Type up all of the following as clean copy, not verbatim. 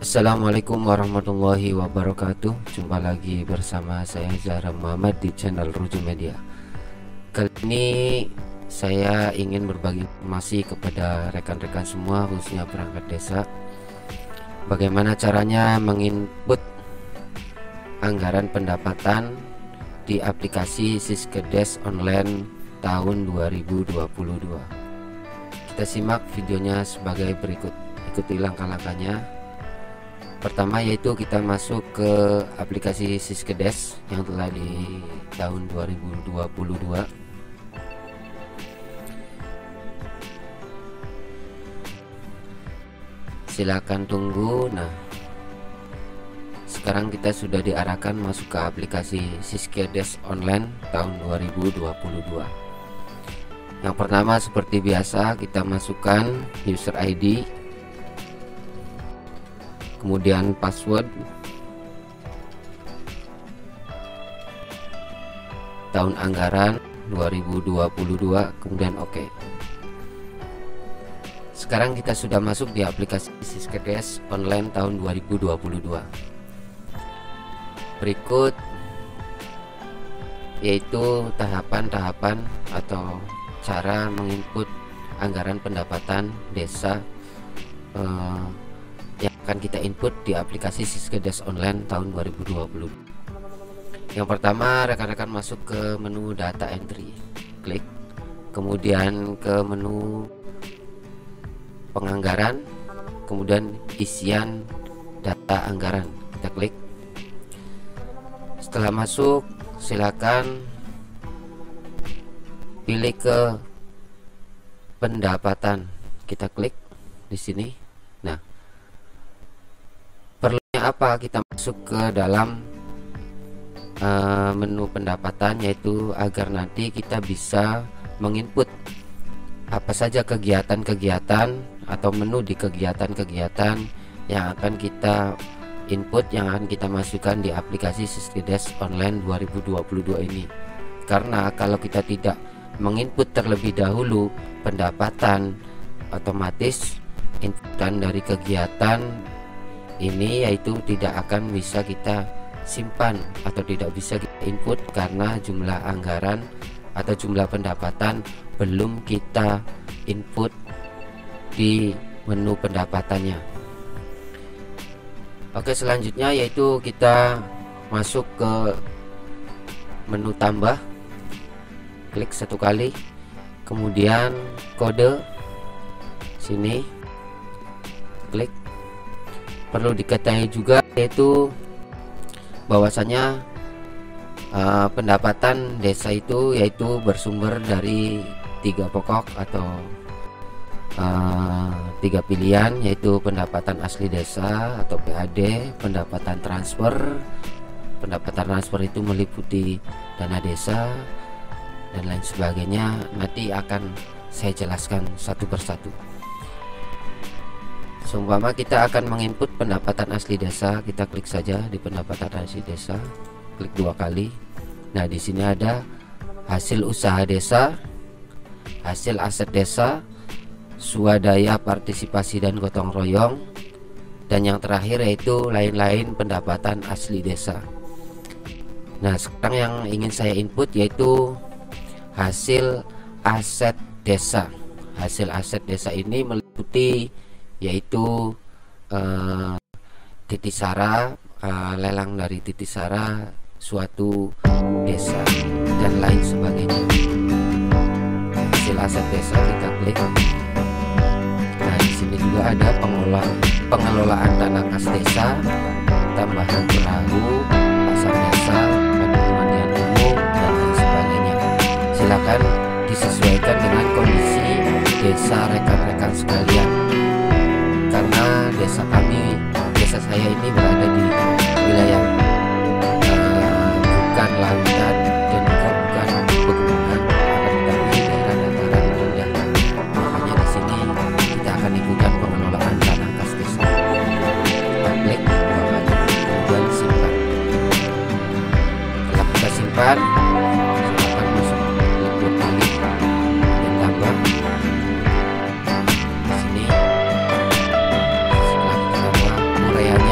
Assalamualaikum warahmatullahi wabarakatuh. Jumpa lagi bersama saya Zahra Muhammad di channel Ruju Media. Kali ini saya ingin berbagi informasi kepada rekan-rekan semua, khususnya perangkat desa, bagaimana caranya menginput anggaran pendapatan di aplikasi Siskedes online tahun 2022. Kita simak videonya sebagai berikut. Ikuti langkah-langkahnya. Pertama yaitu kita masuk ke aplikasi Siskedes yang telah di tahun 2022. Silakan tunggu. Nah, sekarang kita sudah diarahkan masuk ke aplikasi Siskedes online tahun 2022. Yang pertama seperti biasa kita masukkan user ID, kemudian password, tahun anggaran 2022, kemudian OK. Sekarang kita sudah masuk di aplikasi Siskedes online tahun 2022. Berikut yaitu tahapan-tahapan atau cara menginput anggaran pendapatan desa yang akan kita input di aplikasi Siskedes online tahun 2020. Yang pertama, rekan-rekan masuk ke menu data entry, klik, kemudian ke menu penganggaran, kemudian isian data anggaran, kita klik. Setelah masuk, silakan pilih ke pendapatan, kita klik di sini. Nah, apa kita masuk ke dalam menu pendapatan, yaitu agar nanti kita bisa menginput apa saja kegiatan-kegiatan atau menu di kegiatan-kegiatan yang akan kita input, yang akan kita masukkan di aplikasi Siskedes online 2022 ini. Karena kalau kita tidak menginput terlebih dahulu pendapatan, otomatis inputan dari kegiatan ini yaitu tidak akan bisa kita simpan atau tidak bisa kita input karena jumlah anggaran atau jumlah pendapatan belum kita input di menu pendapatannya. Oke, selanjutnya yaitu kita masuk ke menu tambah, klik satu kali, kemudian kode sini, klik. Perlu diketahui juga yaitu bahwasanya pendapatan desa itu yaitu bersumber dari 3 pokok atau 3 pilihan, yaitu pendapatan asli desa atau PAD, pendapatan transfer. Pendapatan transfer itu meliputi dana desa dan lain sebagainya. Nanti akan saya jelaskan satu persatu. Seumpama kita akan menginput pendapatan asli desa, kita klik saja di pendapatan asli desa, klik 2 kali. Nah, di sini ada hasil usaha desa, hasil aset desa, swadaya partisipasi dan gotong royong, dan yang terakhir yaitu lain-lain pendapatan asli desa. Nah, sekarang yang ingin saya input yaitu hasil aset desa. Hasil aset desa ini meliputi yaitu Titisara, lelang dari Titisara suatu desa dan lain sebagainya. Hasil aset desa kita klik. Nah, di sini juga ada pengelolaan dana kas desa, tambahan perahu, pasar desa, pemandian umum dan lain sebagainya. Silakan disesuaikan dengan kondisi desa rekan-rekan sekalian. Karena desa saya ini berada di wilayah bukan lautan dan juga bukan pegunungan, akan tetapi daerah dataran rendah. Makanya di sini kita akan ikutan pengelolaan tanah kas desa. Kita klik bawah, kemudian simpan. Setelah kita simpan, silakan masuk klik 2 kali dan tambah. Di sini setelah kita tambah uraian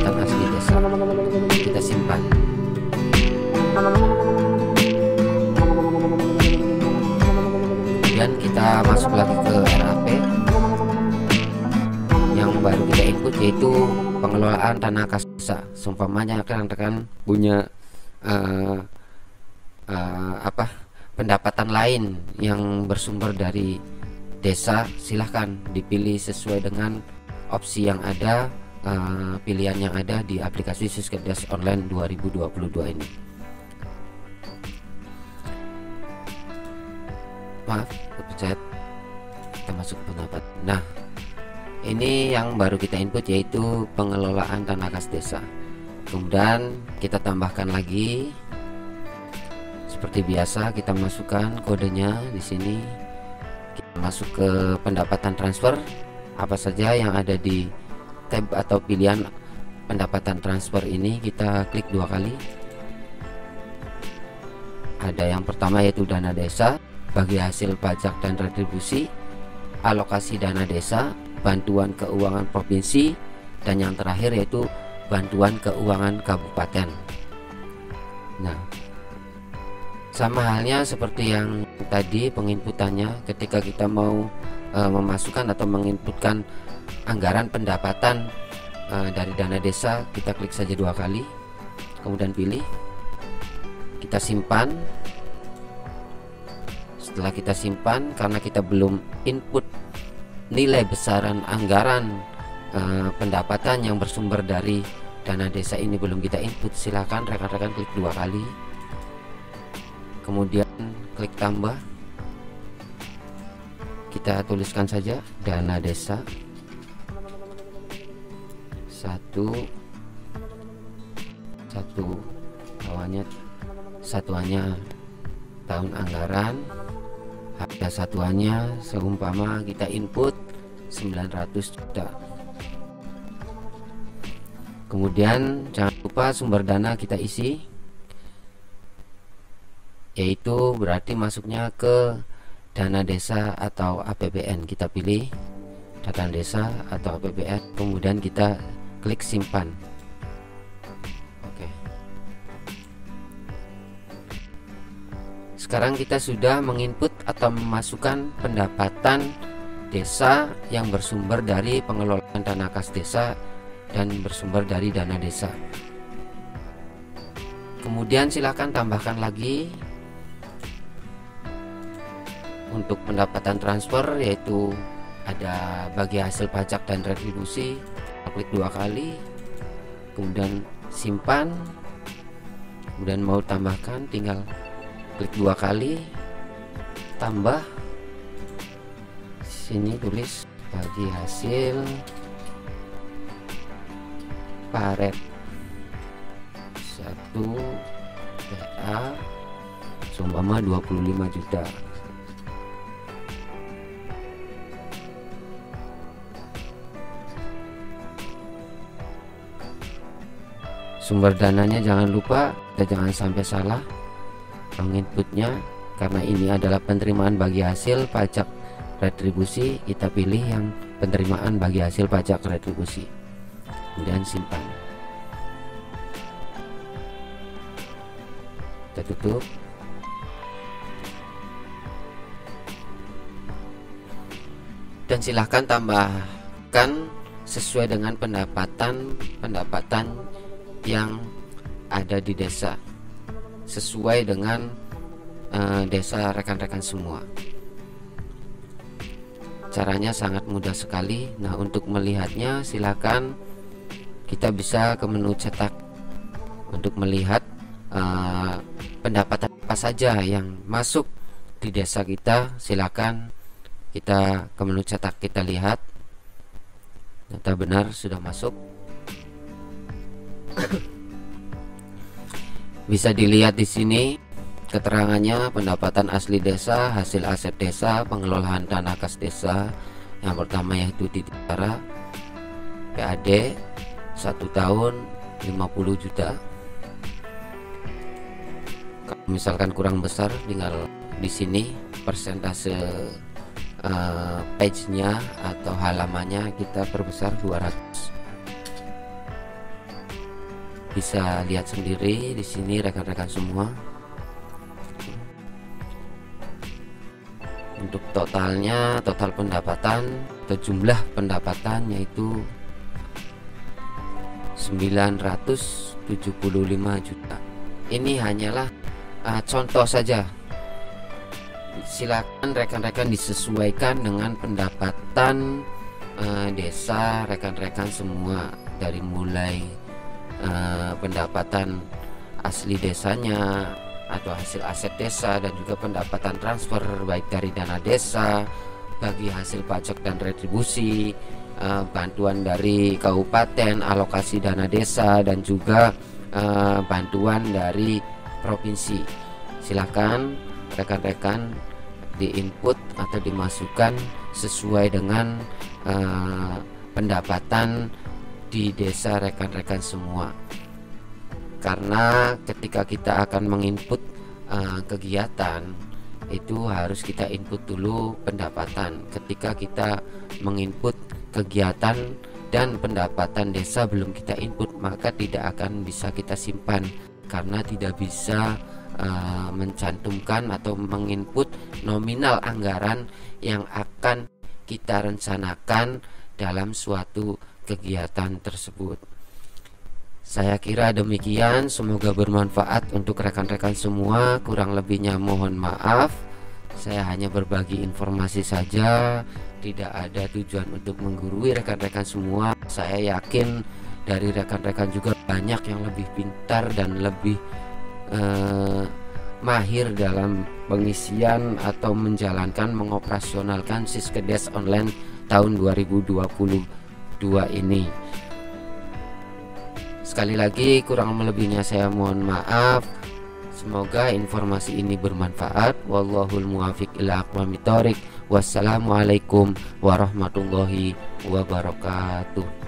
pendapatan asli desa. Kita simpan. Dan kita masuk lagi ke RAP. Yang baru kita input yaitu pengelolaan tanah kas desa. Seumpamanya rekan-rekan punya pendapatan lain yang bersumber dari desa, silahkan dipilih sesuai dengan opsi yang ada, pilihan yang ada di aplikasi Siskerdas Online 2022 ini. Maaf, kepencet. Kita masuk pendapat. Nah, ini yang baru kita input yaitu pengelolaan tanah kas desa. Kemudian kita tambahkan lagi. Seperti biasa kita masukkan kodenya di sini. Kita masuk ke pendapatan transfer. Apa saja yang ada di tab atau pilihan pendapatan transfer ini kita klik 2 kali. Ada yang pertama yaitu dana desa, bagi hasil pajak dan retribusi, alokasi dana desa, bantuan keuangan provinsi, dan yang terakhir yaitu bantuan keuangan kabupaten. Nah, sama halnya seperti yang tadi penginputannya, ketika kita mau memasukkan atau menginputkan anggaran pendapatan dari dana desa, kita klik saja 2 kali, kemudian pilih, kita simpan. Setelah kita simpan, karena kita belum input nilai besaran anggaran pendapatan yang bersumber dari dana desa ini, belum kita input, silakan rekan-rekan klik 2 kali, kemudian klik tambah. Kita tuliskan saja dana desa 1 satuannya tahun anggaran, harga satuannya seumpama kita input 900 juta. Kemudian jangan lupa sumber dana kita isi, yaitu berarti masuknya ke dana desa atau APBN. Kita pilih dana desa atau APBN, kemudian kita klik simpan. Oke. Sekarang kita sudah menginput atau memasukkan pendapatan desa yang bersumber dari pengelolaan dana kas desa dan bersumber dari dana desa. Kemudian silakan tambahkan lagi untuk pendapatan transfer, yaitu ada bagi hasil pajak dan retribusi. Klik 2 kali, kemudian simpan, kemudian mau tambahkan tinggal klik 2 kali, tambah. Sini tulis bagi hasil paret 1 PA seumpama 25 juta. Sumber dananya jangan lupa, kita jangan sampai salah menginputnya, karena ini adalah penerimaan bagi hasil pajak retribusi. Kita pilih yang penerimaan bagi hasil pajak retribusi, kemudian simpan. Kita tutup. Dan silahkan tambahkan sesuai dengan pendapatan yang ada di desa, sesuai dengan desa rekan-rekan semua. Caranya sangat mudah sekali. Nah, untuk melihatnya silakan kita bisa ke menu cetak untuk melihat pendapatan apa saja yang masuk di desa kita. Silakan kita ke menu cetak, kita lihat data benar sudah masuk. Bisa dilihat di sini keterangannya: pendapatan asli desa, hasil aset desa, pengelolaan dana kas desa. Yang pertama yaitu Titara PAD 1 tahun 50 juta. Kalau misalkan kurang besar, tinggal di sini persentase page-nya atau halamannya kita perbesar 200. bisa lihat sendiri di sini rekan-rekan semua. Untuk totalnya, total pendapatan atau jumlah pendapatan yaitu 975 juta. Ini hanyalah contoh saja. Silakan rekan-rekan disesuaikan dengan pendapatan desa rekan-rekan semua, dari mulai pendapatan asli desanya atau hasil aset desa, dan juga pendapatan transfer baik dari dana desa, bagi hasil pajak dan retribusi, bantuan dari kabupaten, alokasi dana desa, dan juga bantuan dari provinsi. Silakan rekan-rekan diinput atau dimasukkan sesuai dengan pendapatan di desa rekan-rekan semua. Karena ketika kita akan menginput kegiatan, itu harus kita input dulu pendapatan. Ketika kita menginput kegiatan dan pendapatan desa belum kita input, maka tidak akan bisa kita simpan, karena tidak bisa mencantumkan atau menginput nominal anggaran yang akan kita rencanakan dalam suatu kegiatan tersebut. Saya kira demikian, semoga bermanfaat untuk rekan-rekan semua. Kurang lebihnya mohon maaf. Saya hanya berbagi informasi saja, tidak ada tujuan untuk menggurui rekan-rekan semua. Saya yakin dari rekan-rekan juga banyak yang lebih pintar dan lebih mahir dalam pengisian atau menjalankan, mengoperasionalkan Siskedes online tahun 2022 ini. Sekali lagi, kurang lebihnya saya mohon maaf. Semoga informasi ini bermanfaat. Wallahul muwaffiq ila aqwamit thoriq. Wassalamualaikum warahmatullahi wabarakatuh.